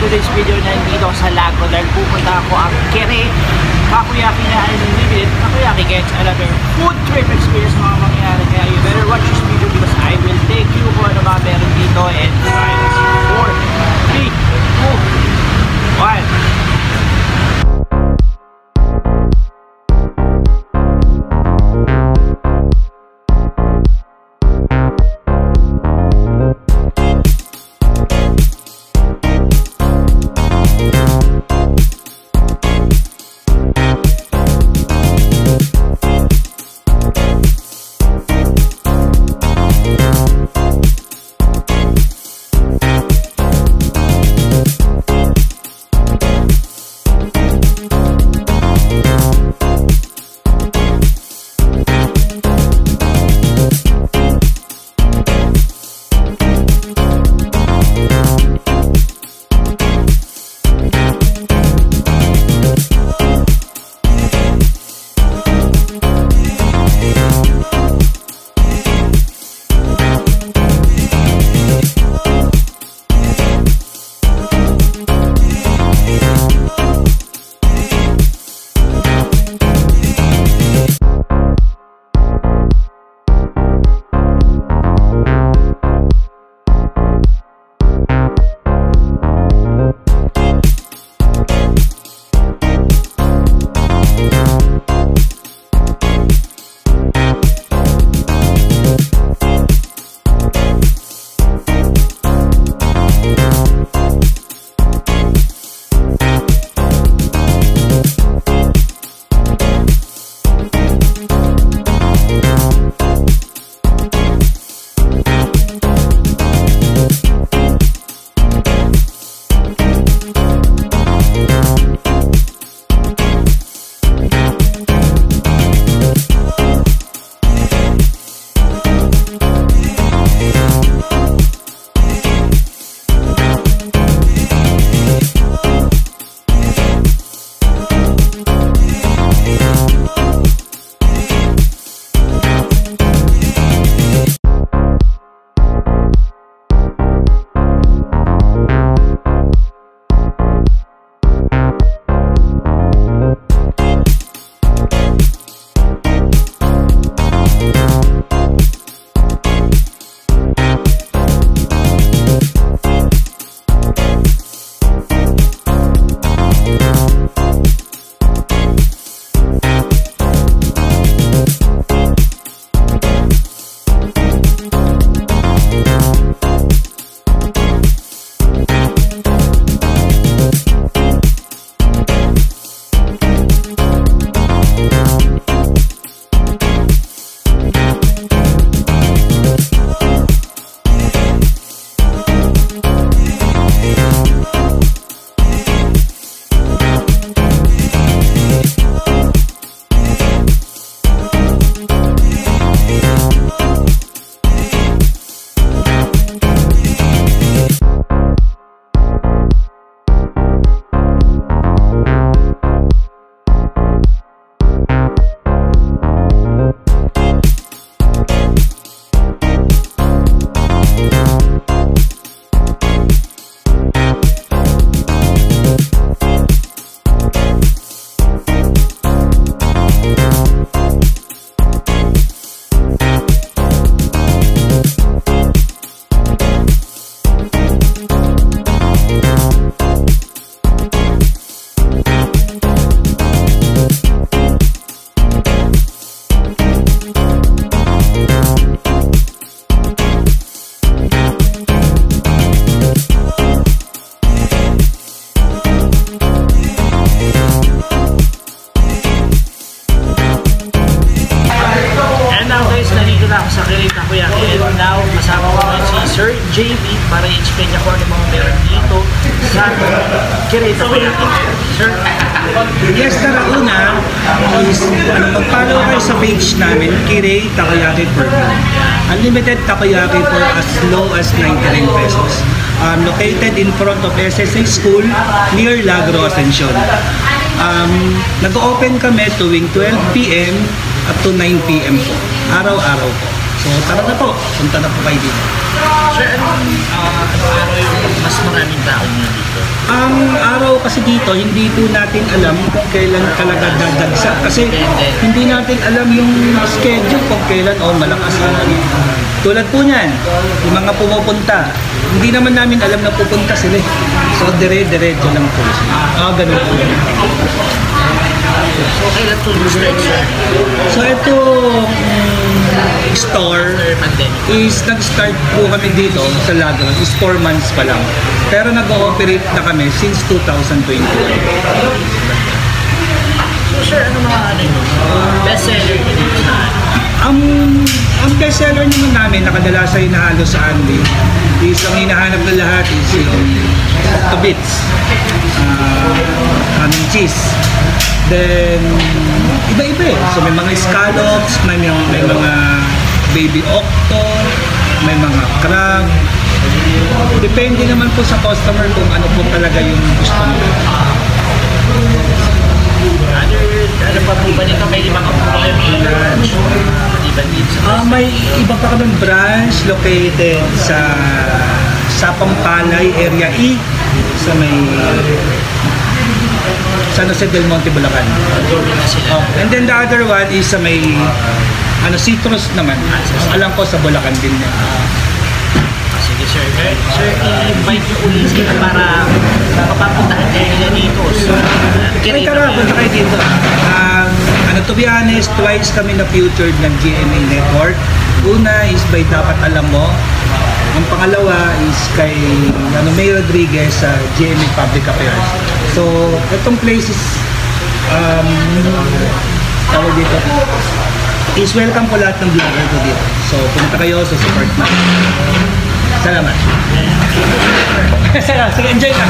today's video na nandito sa Lago dahil pupunta ako ang Kere Takoyaki na unlimited takoyaki gets another food trip experience mga mangyayari. Kaya you better watch this video because I will take you kung ano ba meron dito and 5, 4, 3, 2, 1. Sir JB para i-explain niya kung ano mga meron dito sa Kere Takoyaki. Sir? Yes, tara una is mag-follow kayo sa page namin, Kere Takoyaki for me. Unlimited takoyaki for as low as 99 pesos. Located in front of SSA School near Lagro Ascension. Nag-open kami tuwing 12 PM up to 9 PM po. Araw-araw po. So tara na po, punta na po kayo dito. Sir, ano araw yung mas maraming tao nyo dito? Ang araw kasi dito, hindi po natin alam kung kailan talaga dadagsa. Kasi hindi natin alam yung schedule kung kailan malakas ang tulad po niyan, yung mga pumupunta. Hindi naman namin alam na pupunta sila. So, dire-diretso lang po. Ganun po. So, kailan ito start, sir? So, ito store is nag-start po kami dito sa Lagos is 4 months pa lang. Pero nag-ooperate na kami since 2021. So, sir, ano mga bestseller nyo dito sa Ang bestseller naman namin na kadalasan hinahalo sa Andy is ang hinahanap na lahat is yung octobits, cheese. Then, iba-iba eh. So, may mga scallops, may mga baby octo, may mga crab. Depende naman po sa customer kung ano po talaga yung gusto nila. Ano pa po ba nito? May limang branch? May iba pa kami branch located sa Pampalay, Area E, sa may San Jose del Monte, Bulacan. And then the other one is sa may citrus naman. Alam ko sa Bulacan din na. Sige sir. Sir, i-invite nyo ulit sila para makapapuntahan kayo nila dito. Tara, punta kayo dito. To be honest, twice kami na-featured ng GMA Network. Una is by Dapat Alam Mo. Ang pangalawa is kay May Rodriguez sa GMA Public Affairs. So, itong place is tawag dito is welcome po lahat ng vlogger ko dito. So, punta kayo sa support na. Salamat. Sige, enjoy ka.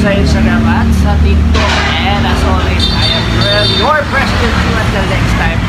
sa Instagram at sa TikTok. And as always, I am your president. Until next time.